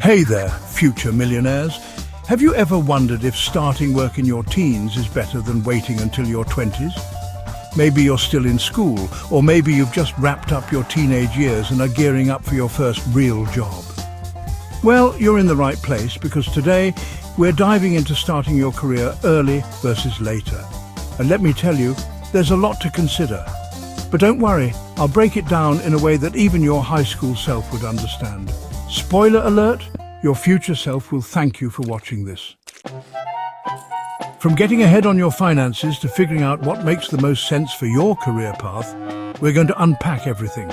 Hey there, future millionaires. Have you ever wondered if starting work in your teens is better than waiting until your 20s? Maybe you're still in school, or maybe you've just wrapped up your teenage years and are gearing up for your first real job. Well, you're in the right place because today we're diving into starting your career early versus later. And let me tell you, there's a lot to consider. But don't worry, I'll break it down in a way that even your high school self would understand. Spoiler alert, your future self will thank you for watching this. From getting ahead on your finances to figuring out what makes the most sense for your career path, we're going to unpack everything.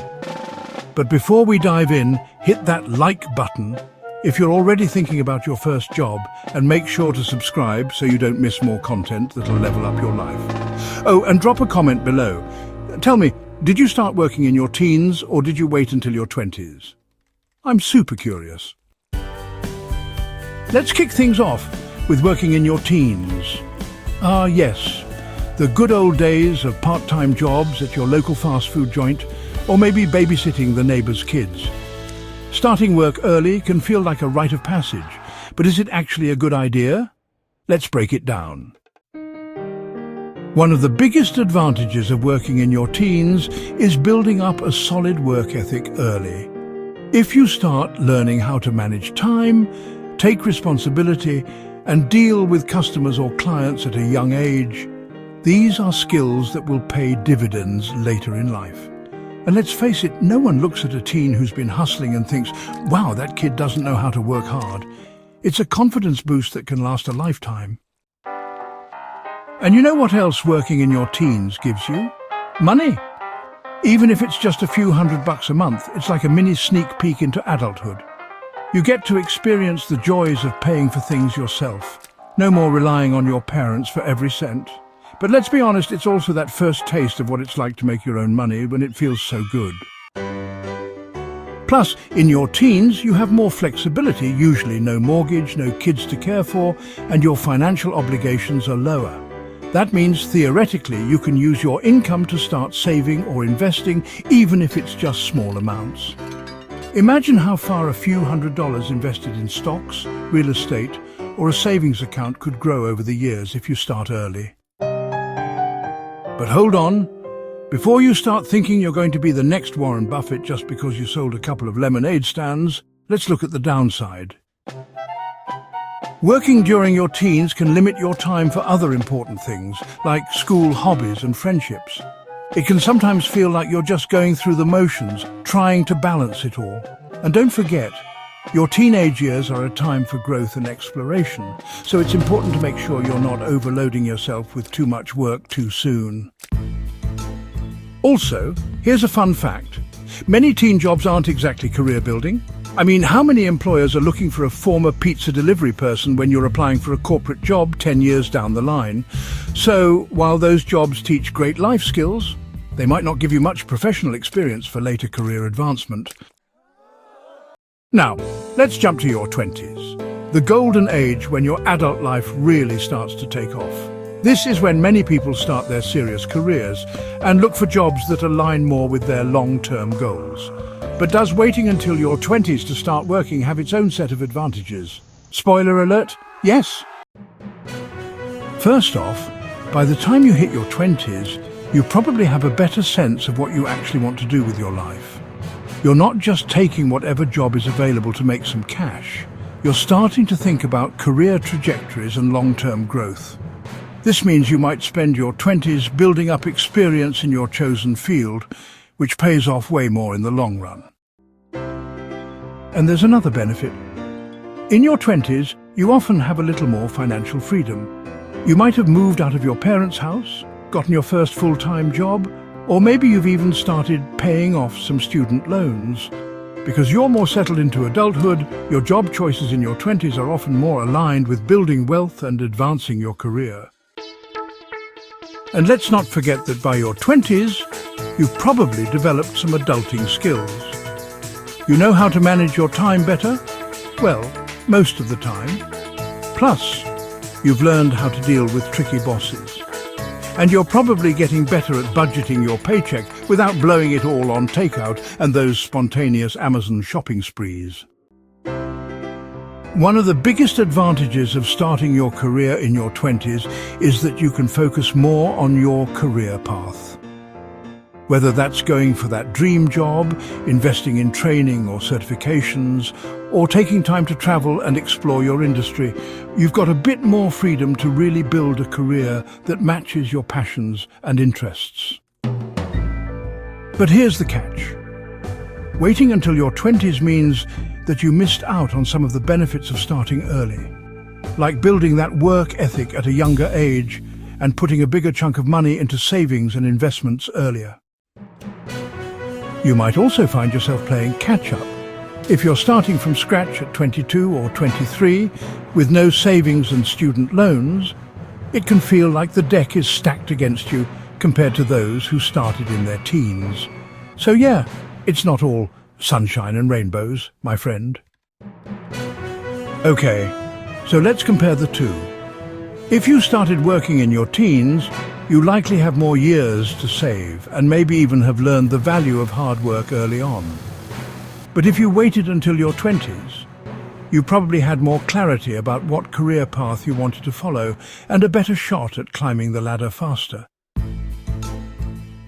But before we dive in, hit that like button if you're already thinking about your first job, and make sure to subscribe so you don't miss more content that'll level up your life. Oh, and drop a comment below. Tell me, did you start working in your teens or did you wait until your 20s? I'm super curious. Let's kick things off with working in your teens. Ah, yes, the good old days of part-time jobs at your local fast food joint, or maybe babysitting the neighbor's kids. Starting work early can feel like a rite of passage, but is it actually a good idea? Let's break it down. One of the biggest advantages of working in your teens is building up a solid work ethic early. If you start learning how to manage time, take responsibility, and deal with customers or clients at a young age, these are skills that will pay dividends later in life. And let's face it, no one looks at a teen who's been hustling and thinks, wow, that kid doesn't know how to work hard. It's a confidence boost that can last a lifetime. And you know what else working in your teens gives you? Money. Even if it's just a few $100 a month, it's like a mini sneak peek into adulthood. You get to experience the joys of paying for things yourself. No more relying on your parents for every cent. But let's be honest, it's also that first taste of what it's like to make your own money when it feels so good. Plus, in your teens, you have more flexibility, usually no mortgage, no kids to care for, and your financial obligations are lower. That means, theoretically, you can use your income to start saving or investing, even if it's just small amounts. Imagine how far a few $100s invested in stocks, real estate, or a savings account could grow over the years if you start early. But hold on. Before you start thinking you're going to be the next Warren Buffett just because you sold a couple of lemonade stands, let's look at the downside. Working during your teens can limit your time for other important things, like school hobbies and friendships. It can sometimes feel like you're just going through the motions, trying to balance it all. And don't forget, your teenage years are a time for growth and exploration, so it's important to make sure you're not overloading yourself with too much work too soon. Also, here's a fun fact. Many teen jobs aren't exactly career building. I mean, how many employers are looking for a former pizza delivery person when you're applying for a corporate job 10 years down the line? So, while those jobs teach great life skills, they might not give you much professional experience for later career advancement. Now, let's jump to your 20s, the golden age when your adult life really starts to take off. This is when many people start their serious careers and look for jobs that align more with their long-term goals. But does waiting until your 20s to start working have its own set of advantages? Spoiler alert, yes. First off, by the time you hit your 20s, you probably have a better sense of what you actually want to do with your life. You're not just taking whatever job is available to make some cash. You're starting to think about career trajectories and long-term growth. This means you might spend your 20s building up experience in your chosen field, which pays off way more in the long run. And there's another benefit. In your 20s, you often have a little more financial freedom. You might have moved out of your parents' house, gotten your first full-time job, or maybe you've even started paying off some student loans. Because you're more settled into adulthood, your job choices in your 20s are often more aligned with building wealth and advancing your career. And let's not forget that by your 20s, you've probably developed some adulting skills. You know how to manage your time better? Well, most of the time. Plus, you've learned how to deal with tricky bosses. And you're probably getting better at budgeting your paycheck without blowing it all on takeout and those spontaneous Amazon shopping sprees. One of the biggest advantages of starting your career in your 20s is that you can focus more on your career path. Whether that's going for that dream job, investing in training or certifications, or taking time to travel and explore your industry, you've got a bit more freedom to really build a career that matches your passions and interests. But here's the catch. Waiting until your 20s means that you missed out on some of the benefits of starting early, like building that work ethic at a younger age and putting a bigger chunk of money into savings and investments earlier. You might also find yourself playing catch-up. If you're starting from scratch at 22 or 23 with no savings and student loans, it can feel like the deck is stacked against you compared to those who started in their teens. So yeah, it's not all sunshine and rainbows, my friend. Okay, so let's compare the two. If you started working in your teens, you likely have more years to save and maybe even have learned the value of hard work early on. But if you waited until your 20s, you probably had more clarity about what career path you wanted to follow and a better shot at climbing the ladder faster.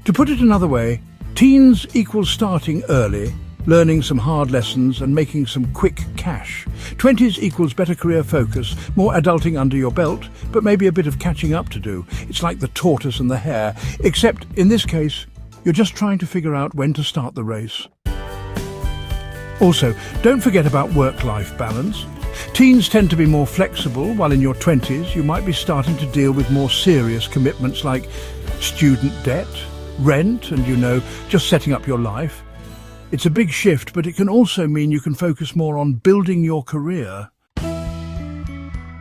To put it another way, teens equals starting early, learning some hard lessons and making some quick cash. 20s equals better career focus, more adulting under your belt, but maybe a bit of catching up to do. It's like the tortoise and the hare, except in this case, you're just trying to figure out when to start the race. Also, don't forget about work-life balance. Teens tend to be more flexible, while in your 20s you might be starting to deal with more serious commitments like student debt, rent, and just setting up your life. It's a big shift, but it can also mean you can focus more on building your career.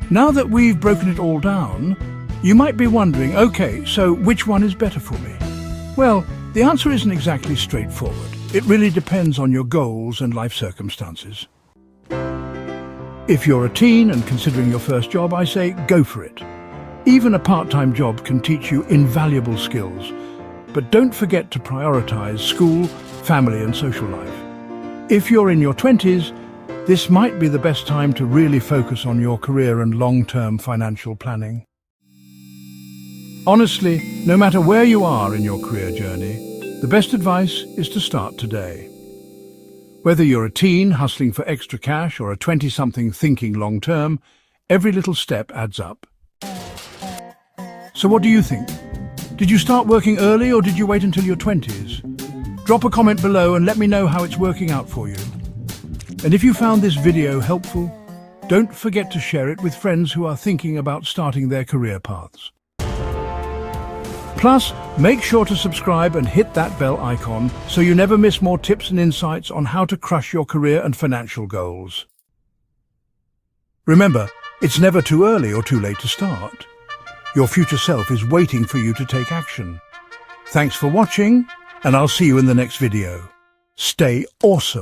Now that we've broken it all down, you might be wondering, okay, so which one is better for me? Well, the answer isn't exactly straightforward. It really depends on your goals and life circumstances. If you're a teen and considering your first job, I say go for it. Even a part-time job can teach you invaluable skills, but don't forget to prioritize school, family and social life. If you're in your 20s, this might be the best time to really focus on your career and long-term financial planning. Honestly, no matter where you are in your career journey, the best advice is to start today. Whether you're a teen hustling for extra cash or a 20-something thinking long-term, every little step adds up. So what do you think? Did you start working early or did you wait until your 20s? Drop a comment below and let me know how it's working out for you. And if you found this video helpful, don't forget to share it with friends who are thinking about starting their career paths. Plus, make sure to subscribe and hit that bell icon so you never miss more tips and insights on how to crush your career and financial goals. Remember, it's never too early or too late to start. Your future self is waiting for you to take action. Thanks for watching, and I'll see you in the next video. Stay awesome.